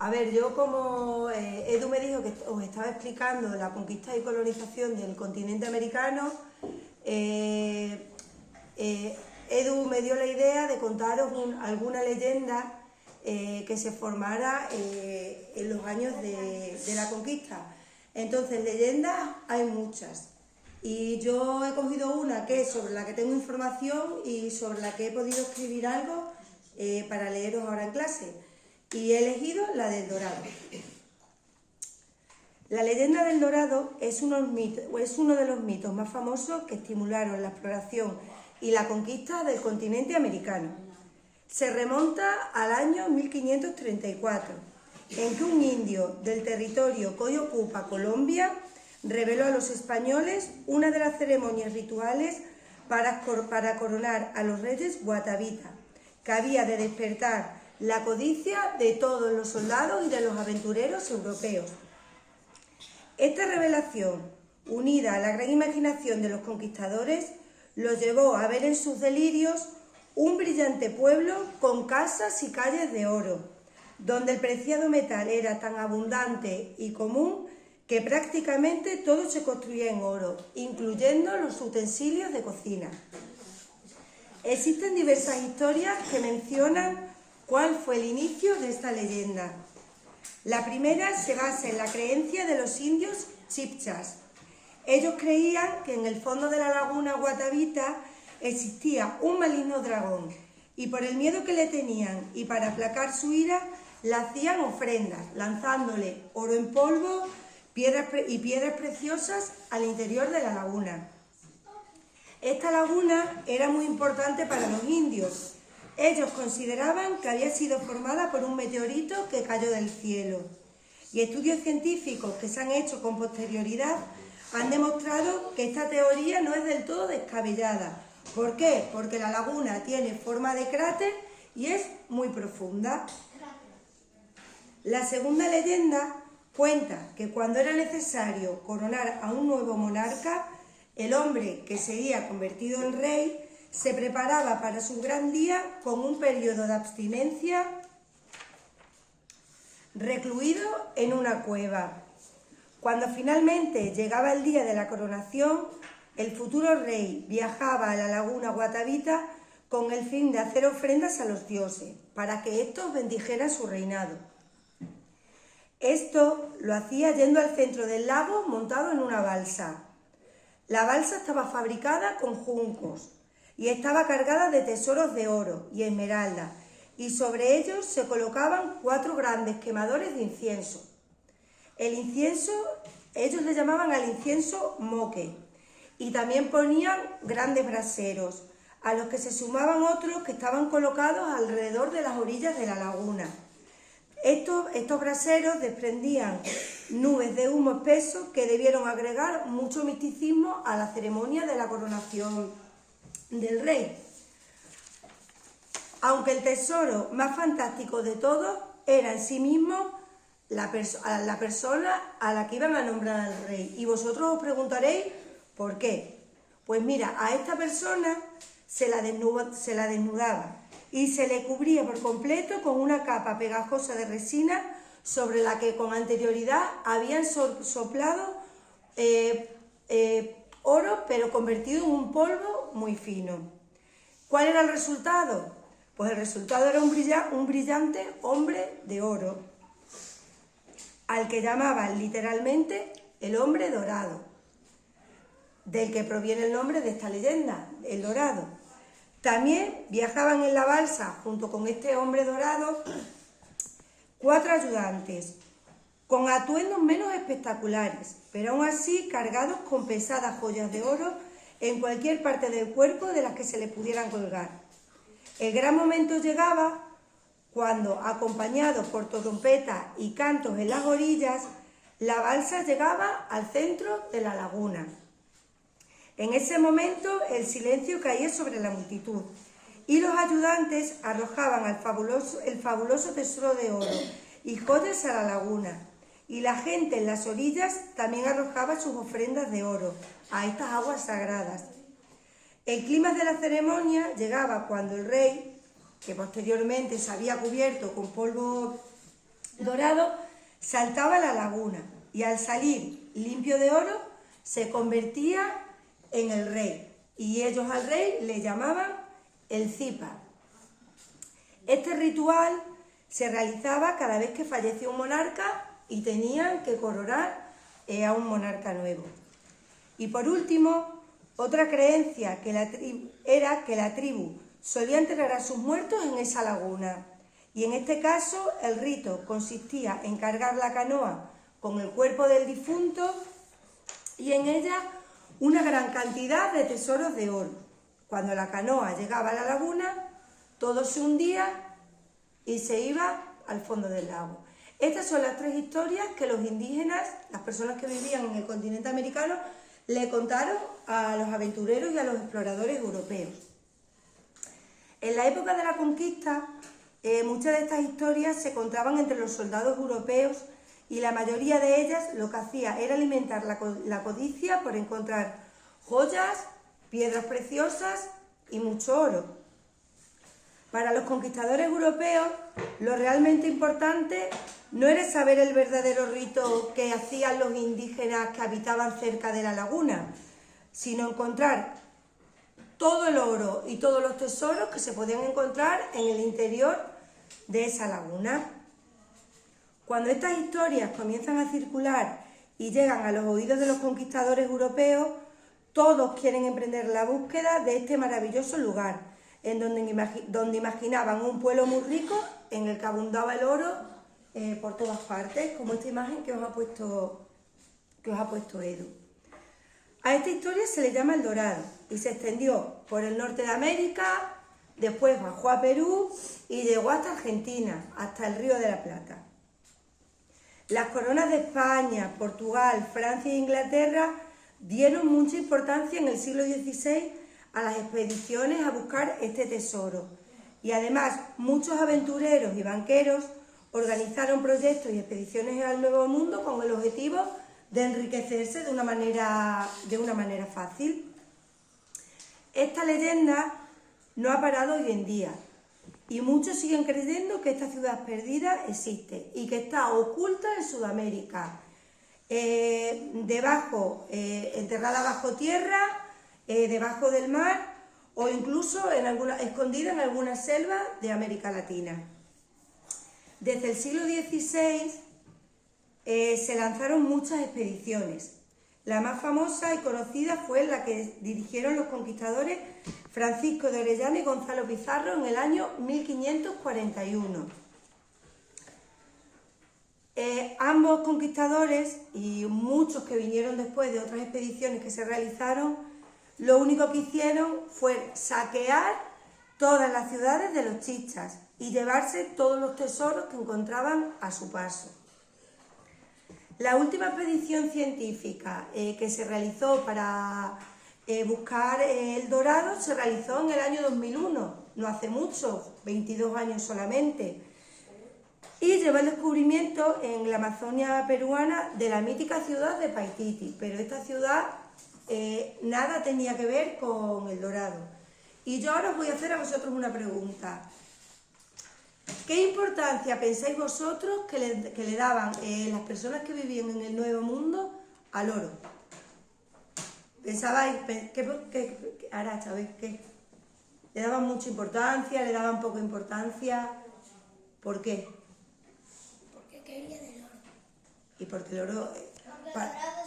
A ver, yo como Edu me dijo que os estaba explicando la conquista y colonización del continente americano, Edu me dio la idea de contaros alguna leyenda que se formara en los años de la conquista. Entonces, leyendas hay muchas. Y yo he cogido una que es sobre la que tengo información y sobre la que he podido escribir algo para leeros ahora en clase. Y he elegido la del Dorado. La leyenda del Dorado es uno de los mitos más famosos que estimularon la exploración y la conquista del continente americano. Se remonta al año 1534, en que un indio del territorio que hoy ocupa Colombia reveló a los españoles una de las ceremonias rituales para coronar a los reyes Guatavita, que había de despertar la codicia de todos los soldados y de los aventureros europeos. Esta revelación, unida a la gran imaginación de los conquistadores, los llevó a ver en sus delirios un brillante pueblo con casas y calles de oro, donde el preciado metal era tan abundante y común que prácticamente todo se construía en oro, incluyendo los utensilios de cocina. Existen diversas historias que mencionan cuál fue el inicio de esta leyenda. La primera se basa en la creencia de los indios chibchas. Ellos creían que en el fondo de la laguna Guatavita existía un maligno dragón y por el miedo que le tenían y para aplacar su ira, le hacían ofrendas, lanzándole oro en polvo y piedras preciosas al interior de la laguna. Esta laguna era muy importante para los indios. Ellos consideraban que había sido formada por un meteorito que cayó del cielo. Y estudios científicos que se han hecho con posterioridad han demostrado que esta teoría no es del todo descabellada. ¿Por qué? Porque la laguna tiene forma de cráter y es muy profunda. La segunda leyenda cuenta que cuando era necesario coronar a un nuevo monarca, el hombre que sería convertido en rey se preparaba para su gran día con un periodo de abstinencia recluido en una cueva. Cuando finalmente llegaba el día de la coronación, el futuro rey viajaba a la laguna Guatavita con el fin de hacer ofrendas a los dioses, para que estos bendijeran su reinado. Esto lo hacía yendo al centro del lago montado en una balsa. La balsa estaba fabricada con juncos y estaba cargada de tesoros de oro y esmeralda, y sobre ellos se colocaban 4 grandes quemadores de incienso. El incienso, ellos le llamaban al incienso moque, y también ponían grandes braseros, a los que se sumaban otros que estaban colocados alrededor de las orillas de la laguna. Estos braseros desprendían nubes de humo espeso que debieron agregar mucho misticismo a la ceremonia de la coronación del rey. Aunque el tesoro más fantástico de todos era en sí mismo la persona a la que iban a nombrar al rey. Y vosotros os preguntaréis ¿por qué? Pues mira, a esta persona se la desnudaba y se le cubría por completo con una capa pegajosa de resina sobre la que con anterioridad habían soplado oro, pero convertido en un polvo muy fino. ¿Cuál era el resultado? Pues el resultado era un brillante hombre de oro, al que llamaban literalmente el hombre dorado, del que proviene el nombre de esta leyenda, el Dorado. También viajaban en la balsa, junto con este hombre dorado, 4 ayudantes, con atuendos menos espectaculares, pero aún así cargados con pesadas joyas de oro en cualquier parte del cuerpo de las que se le pudieran colgar. El gran momento llegaba cuando, acompañados por trompetas y cantos en las orillas, la balsa llegaba al centro de la laguna. En ese momento el silencio caía sobre la multitud y los ayudantes arrojaban el fabuloso tesoro de oro y joyas a la laguna, y la gente en las orillas también arrojaba sus ofrendas de oro a estas aguas sagradas. El clima de la ceremonia llegaba cuando el rey, que posteriormente se había cubierto con polvo Dorado saltaba a la laguna y al salir limpio de oro se convertía en el rey, y ellos al rey le llamaban el Zipa. Este ritual se realizaba cada vez que fallecía un monarca y tenían que coronar a un monarca nuevo. Y por último, otra creencia era que la tribu solía enterrar a sus muertos en esa laguna. Y en este caso el rito consistía en cargar la canoa con el cuerpo del difunto y en ella una gran cantidad de tesoros de oro. Cuando la canoa llegaba a la laguna, todo se hundía y se iba al fondo del lago. Estas son las tres historias que los indígenas, las personas que vivían en el continente americano, le contaron a los aventureros y a los exploradores europeos. En la época de la conquista, muchas de estas historias se contaban entre los soldados europeos y la mayoría de ellas lo que hacía era alimentar la codicia por encontrar joyas, piedras preciosas y mucho oro. Para los conquistadores europeos, lo realmente importante no era saber el verdadero rito que hacían los indígenas que habitaban cerca de la laguna, sino encontrar todo el oro y todos los tesoros que se podían encontrar en el interior de esa laguna. Cuando estas historias comienzan a circular y llegan a los oídos de los conquistadores europeos, todos quieren emprender la búsqueda de este maravilloso lugar, en donde imaginaban un pueblo muy rico en el que abundaba el oro por todas partes, como esta imagen que os ha puesto Edu. A esta historia se le llama El Dorado y se extendió por el norte de América, después bajó a Perú y llegó hasta Argentina, hasta el Río de la Plata. Las coronas de España, Portugal, Francia e Inglaterra dieron mucha importancia en el siglo XVI a las expediciones a buscar este tesoro. Y además muchos aventureros y banqueros organizaron proyectos y expediciones al Nuevo Mundo con el objetivo de enriquecerse de una manera fácil. Esta leyenda no ha parado hoy en día y muchos siguen creyendo que esta ciudad perdida existe y que está oculta en Sudamérica, enterrada bajo tierra, debajo del mar o incluso escondida en alguna selva de América Latina. Desde el siglo XVI se lanzaron muchas expediciones. La más famosa y conocida fue la que dirigieron los conquistadores Francisco de Orellana y Gonzalo Pizarro en el año 1541. Ambos conquistadores y muchos que vinieron después de otras expediciones que se realizaron, lo único que hicieron fue saquear todas las ciudades de los chichas y llevarse todos los tesoros que encontraban a su paso. La última expedición científica que se realizó para buscar el dorado se realizó en el año 2001, no hace mucho, 22 años solamente, y llevó el descubrimiento en la Amazonia peruana de la mítica ciudad de Paititi, pero esta ciudad nada tenía que ver con el dorado. Y yo ahora os voy a hacer a vosotros una pregunta. ¿Qué importancia pensáis vosotros que le daban las personas que vivían en el Nuevo Mundo al oro? ¿Pensabais, Aracha, qué? ¿Le daban mucha importancia? ¿Le daban poca importancia? ¿Por qué? Porque quería del oro. Y porque el oro... Porque el dorado